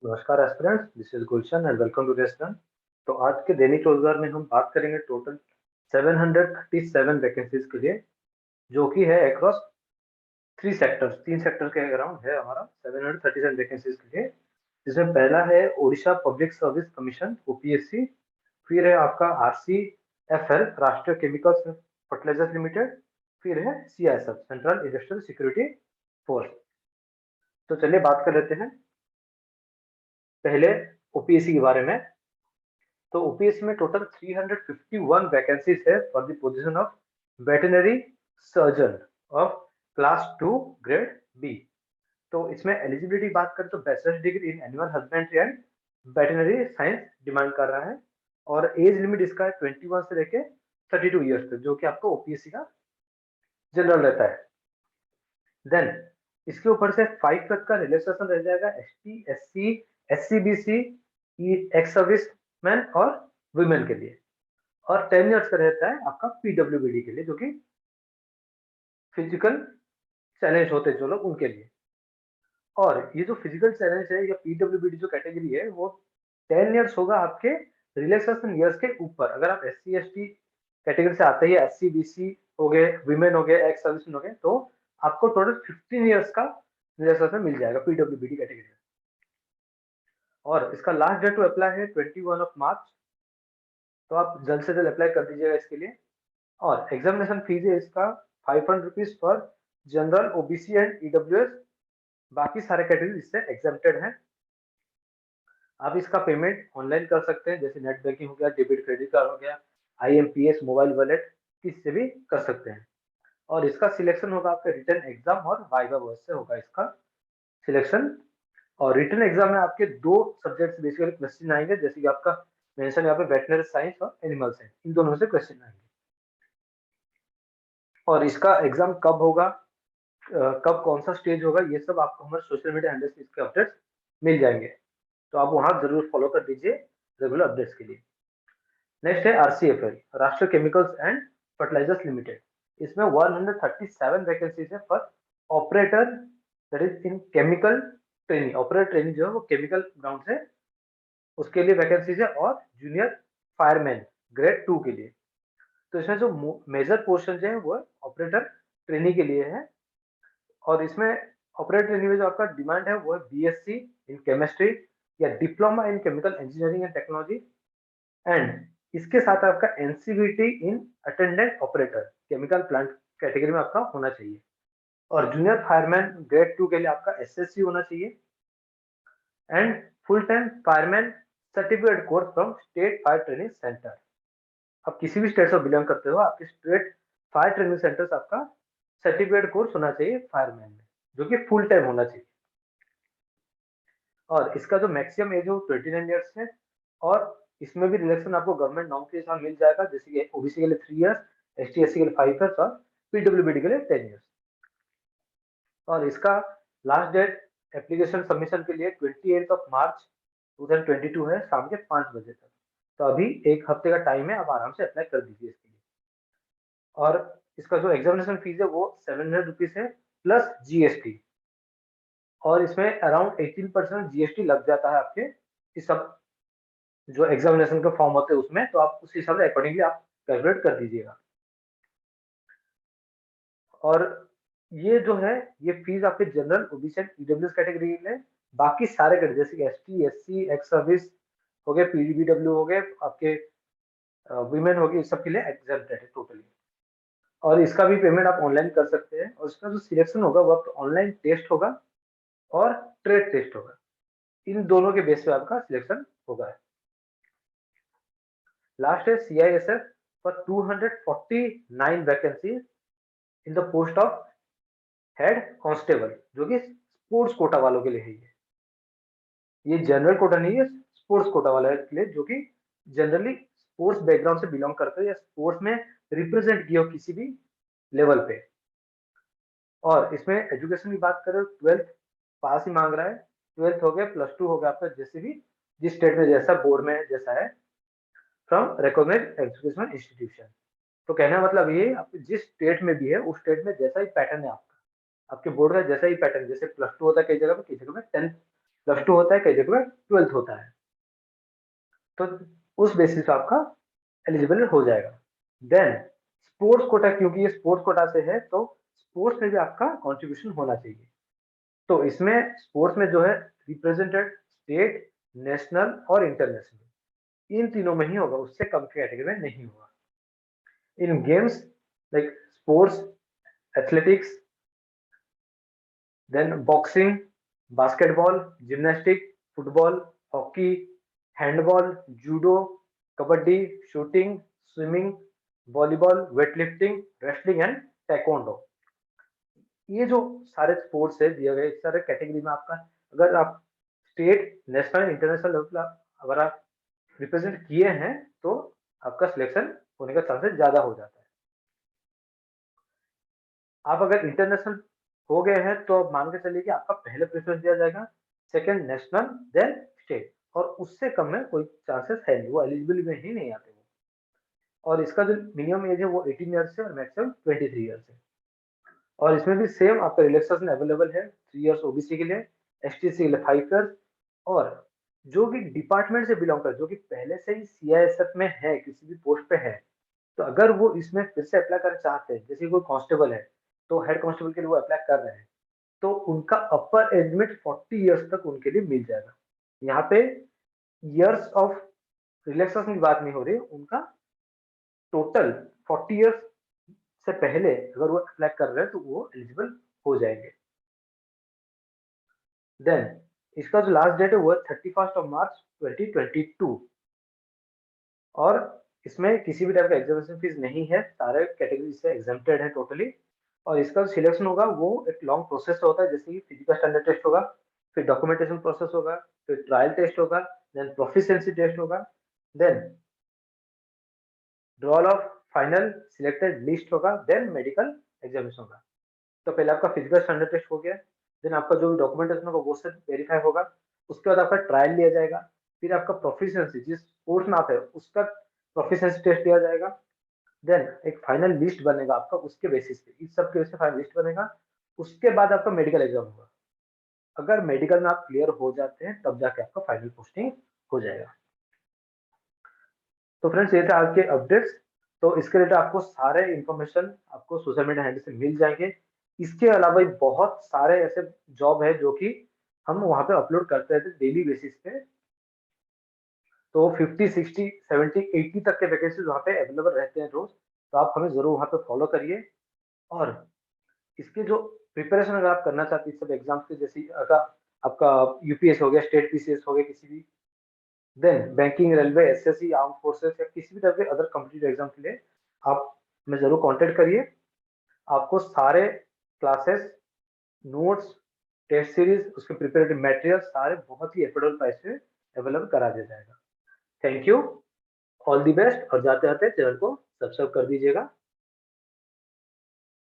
नमस्कार aspirants, this is Gulshan and welcome to restaurant. तो आज के दैनिक रोजगार में हम बात करेंगे टोटल 737 वैकेंसीज के लिए, जो कि है अक्रॉस तीन सेक्टर के अराउंड है हमारा 737 वैकेंसीज के लिए। जिसमें पहला है Odisha public service commission OPSC, फिर है आपका आरसीएफएल राष्ट्रीय केमिकल्स फर्टिलाइजर्स लिमिटेड, फिर है CISF central industrial security force. तो चलिए बात कर लेते हैं पहले ओपीएससी के बारे में। तो ओपीएससी में टोटल 351 वैकेंसीज है for the position of veterinary surgeon of class 2 grade B. तो इसमें एलिजिबिलिटी बात करें तो bachelor's degree in animal husbandry and veterinary science demand कर रहा है, और एज लिमिट इसका है 21 से लेके 32 ईयर्स तक, जो कि आपको ओपीएससी का जनरल रहता है। देन इसके ऊपर से 5 तक का रिलैक्सेशन रह जाएगा ST, SC, SCBC, ex service man और वुमेन के लिए, और 10 ईयर्स का रहता है आपका पीडब्ल्यूबीडी के लिए, जो कि फिजिकल चैलेंज होते हैं जो लोग उनके लिए। और ये जो फिजिकल चैलेंज है या पीडब्ल्यूबीडी जो कैटेगरी है वो 10 ईयर्स होगा आपके रिलैक्सेशन ईयर्स के ऊपर। अगर आप S C S T category से आते ही एस सी बी सी हो गए, विमेन हो गए, एक्स सर्विसमैन हो गए, तो आपको टोटल 15 ईयर्स का रिलैक्सेशन मिल जाएगा पीडब्ल्यूबीडी कैटेगरी में। और इसका लास्ट डेट टू अप्लाई है 21 मार्च, तो आप जल्द से जल्द अप्लाई कर दीजिएगा इसके लिए। और एग्जामिनेशन फीस है इसका 500 rupees for general, OBC and EWS. बाकी सारे कैटेगरी इससे एग्जाम्प्टेड हैं। आप इसका पेमेंट ऑनलाइन कर सकते हैं, जैसे नेट बैंकिंग हो गया, डेबिट क्रेडिट कार्ड हो गया, आईएमपीएस मोबाइल वॉलेट, किससे भी कर सकते हैं। और इसका सिलेक्शन होगा आपका रिटन एग्जाम और वाइवा वर्स से होगा इसका सिलेक्शन। और रिटन एग्जाम में आपके दो सब्जेक्ट बेसिकली क्वेश्चन आएंगे, जैसे कि आपका मेंशन यहाँ पे वेटनरी साइंस और एनिमल साइंस, इन दोनों से क्वेश्चन आएंगे। और इसका एग्जाम कब होगा, कब कौन सा स्टेज होगा, ये सब आपको हमारे सोशल मीडिया हैंडल्स पे इसके अपडेट्स मिल जाएंगे, तो आप वहां जरूर फॉलो कर दीजिए रेगुलर अपडेट्स के लिए। नेक्स्ट है आरसीएफएल राष्ट्रीय केमिकल्स एंड फर्टिलाइजर्स लिमिटेड। इसमें 137 वैकेंसीज है for operator, that is in chemical training. Operator training जो है वो केमिकल ग्राउंड से, उसके लिए वैकेंसीज है, और जूनियर फायरमैन ग्रेड 2 के लिए। तो इसमें जो मेजर पोर्शन है वो ऑपरेटर ट्रेनिंग के लिए है। और इसमें ऑपरेटर ट्रेनिंग में जो आपका डिमांड है वो है बीएससी इन केमिस्ट्री या diploma in chemical engineering and technology, and इसके साथ आपका NCVT in attendant operator chemical plant category में आपका होना चाहिए। और जूनियर फायरमैन ग्रेड 2 के लिए आपका एसएससी होना चाहिए, and full time fireman certificate course from state fire training centre. आप किसी भी स्टेट से बिलोंग करते हो, आपके स्टेट फायर ट्रेनिंग सेंटर से आपका सर्टिफिकेट कोर्स होना चाहिए फायरमैन में, जो कि फुल टाइम होना चाहिए। और इसका जो मैक्सिमम एज है वो 29 ईयर्स है। और इसमें भी रिलेक्शन आपको गवर्नमेंट नॉर्म के हिसाब मिल जाएगा, जैसे कि ओबीसी के लिए 3 ईयर्स, एसटी एससी के लिए 5 ईयर्स और पीडब्ल्यूबीडी के लिए 10 ईयर्स। और इसका लास्ट डेट एप्लीकेशन सबमिशन के लिए 28 मार्च 2022 है, शाम के 5 बजे तक। तो अभी एक हफ्ते का टाइम है, आप आराम से अप्लाई कर दीजिए इसके लिए। और इसका जो एग्जामिनेशन फीस है वो 700 रुपीज है प्लस जीएसटी। और इसमें अराउंड 18% जीएसटी लग जाता है आपके इस सब जो एग्जामिनेशन के फॉर्म होते हैं उसमें, तो आप उस हिसाब से अकॉर्डिंगली आप कैलकुलेट कर दीजिएगा। और ये जो है ये फीस आपके general, OBC and EWS category में, बाकी सारे कैटेगरी जैसे कि एसटी, एससी, एक्स सर्विस हो गए, पीडब्ल्यू हो गए, आपके वुमेन हो गए, इस सब के लिए एग्जाम्प्टेड है टोटली। और इसका भी पेमेंट आप ऑनलाइन कर सकते हैं। और इसका जो सिलेक्शन होगा वो आपका ऑनलाइन टेस्ट होगा और ट्रेड टेस्ट होगा, इन दोनों के बेस पे आपका सिलेक्शन होगा। लास्ट है CISF for 249 vacancy in the post of head constable, जो कि स्पोर्ट्स कोटा वालों के लिए है। ये जनरल कोटा नहीं है, स्पोर्ट्स कोटा वाला है के लिए, जो कि जनरली स्पोर्ट्स बैकग्राउंड से बिलोंग करते हो या स्पोर्ट्स में रिप्रेजेंट किया हो किसी भी लेवल पे। और इसमें एजुकेशन की बात करें, 12th पास ही मांग रहा है। 12th हो गया, +2 हो गया आपका, जैसे भी जिस स्टेट में जैसा, बोर्ड में जैसा है, फ्रॉम रिकॉग्नाइज्ड एजुकेशनल इंस्टीट्यूशन। तो कहने का मतलब ये, आप जिस स्टेट में भी है उस स्टेट में जैसा ही पैटर्न है आपका, आपके बोर्ड का जैसा ही पैटर्न, जैसे +2 होता है कई जगह पे, कई जगह में 10th +2 होता है, कई जगह 12th होता है, तो उस बेसिस पे आपका एलिजिबल हो जाएगा। देन स्पोर्ट्स कोटा, क्योंकि ये स्पोर्ट्स कोटा से है तो स्पोर्ट्स में भी आपका कंट्रीब्यूशन होना चाहिए। तो इसमें स्पोर्ट्स में जो है रिप्रेजेंटेड स्टेट, नेशनल और इंटरनेशनल, इन तीनों में ही होगा, उससे कम की कैटेगरी में नहीं होगा। In games like sports, athletics, then boxing, basketball, gymnastic, football, hockey, handball, judo, kabaddi, shooting, swimming, volleyball, weightlifting, wrestling and taekwondo, ये जो सारे स्पोर्ट्स है दिए गए, इस सारे कैटेगरी में आपका, अगर आप स्टेट, नेशनल, इंटरनेशनल लेवल अगर आप रिप्रेजेंट किए हैं तो आपका सिलेक्शन होने का चांसेस ज्यादा हो जाता है। आप अगर इंटरनेशनल हो गए हैं तो अब मान के चलिए कि आपका पहले प्रेफरेंस दिया जाएगा, सेकंड नेशनल, देन स्टेट, और उससे कम में कोई चांसेस है नहीं, वो एलिजिबल में ही नहीं आते वो। और इसका जो मिनिमम एज है वो 18 ईयर्स है और मैक्सिमम 23 ईयर्स है। और इसमें भी सेम आपका रिलैक्सेशन अवेलेबल है, 3 ईयर्स ओबीसी के लिए, एसटी के लिए 5 ईयर्स, और जो भी डिपार्टमेंट से बिलोंग कर, जो कि पहले से ही सीआईएसएफ में है, किसी भी पोस्ट पे है, तो अगर वो इसमें फिर से अप्लाई करना चाहते हैं, जैसे कोई कांस्टेबल है तो हेड कांस्टेबल के लिए वो अप्लाई कर रहे हैं, तो उनका अपर एज लिमिट 40 इयर्स तक उनके लिए मिल जाएगा। यहाँ पे इयर्स ऑफ रिलैक्सेशन की बात नहीं हो रही, उनका टोटल 40 इयर्स से पहले अगर वो अप्लाई कर रहे हैं तो वो एलिजिबल हो जाएंगे। देन इसका जो लास्ट डेट है वो है 31 मार्च 2022, और इसमें किसी भी टाइप का एग्जामिनेशन फीस नहीं है, सारे कैटेगरी से एग्जेम्प्टेड है टोटली। और इसका जो सिलेक्शन होगा वो एक लॉन्ग प्रोसेस होता है, जैसे कि फिजिकल स्टैंडर्ड टेस्ट होगा, फिर डॉक्यूमेंटेशन प्रोसेस होगा, फिर ट्रायल टेस्ट होगा, देन प्रोफिशिएंसी टेस्ट होगा, then draw of final selected list होगा, देन मेडिकल एग्जामिनेशन होगा। तो पहले आपका फिजिकल स्टैंडर्ड टेस्ट हो गया, देन आपका जो भी डॉक्यूमेंटेशन होगा वो सब वेरीफाई होगा, उसके बाद आपका ट्रायल लिया जाएगा, फिर आपका प्रोफिशिएंसी, जिस कोर्स में आप है उसका प्रोफिशिएंसी टेस्ट लिया जाएगा, देन एक फाइनल लिस्ट बनेगा आपका, उसके बेसिस पे, इस सब के बेसिस पे फाइनल लिस्ट बनेगा। उसके बाद आपका मेडिकल एग्जाम होगा, अगर मेडिकल में आप क्लियर हो जाते हैं तब जाके आपका फाइनल पोस्टिंग हो जाएगा। तो फ्रेंड्स ये थे आज के अपडेट्स। तो इसके रिलेटेड आपको सारे इन्फॉर्मेशन आपको सोशल मीडिया हैंडल से मिल जाएंगे। इसके अलावा भी बहुत सारे ऐसे जॉब है जो कि हम वहां पे अपलोड करते रहते हैं डेली बेसिस पे, तो 50, 60, 70, 80 तक के वैकेंसीज वहाँ पे अवेलेबल रहते हैं रोज। तो आप हमें जरूर वहाँ पे फॉलो करिए। और इसके जो प्रिपरेशन अगर आप करना चाहते हैं सब एग्जाम्स के, जैसे अगर आपका यूपीएस हो गया, स्टेट पीसीएस हो गया, किसी भी, then banking, railway, SSC, arm forces या किसी भी तरह के अदर कॉम्पिटिटिव एग्जाम के लिए आप हमें जरूर कांटेक्ट करिए। आपको सारे क्लासेस, नोट्स, टेस्ट सीरीज, उसके प्रिपरेटरी मटेरियल सारे बहुत ही एफोर्डेबल प्राइस पे अवेलेबल करा दिया जाएगा। Thank you, all the best, और जाते जाते चैनल को सब्सक्राइब कर दीजिएगा।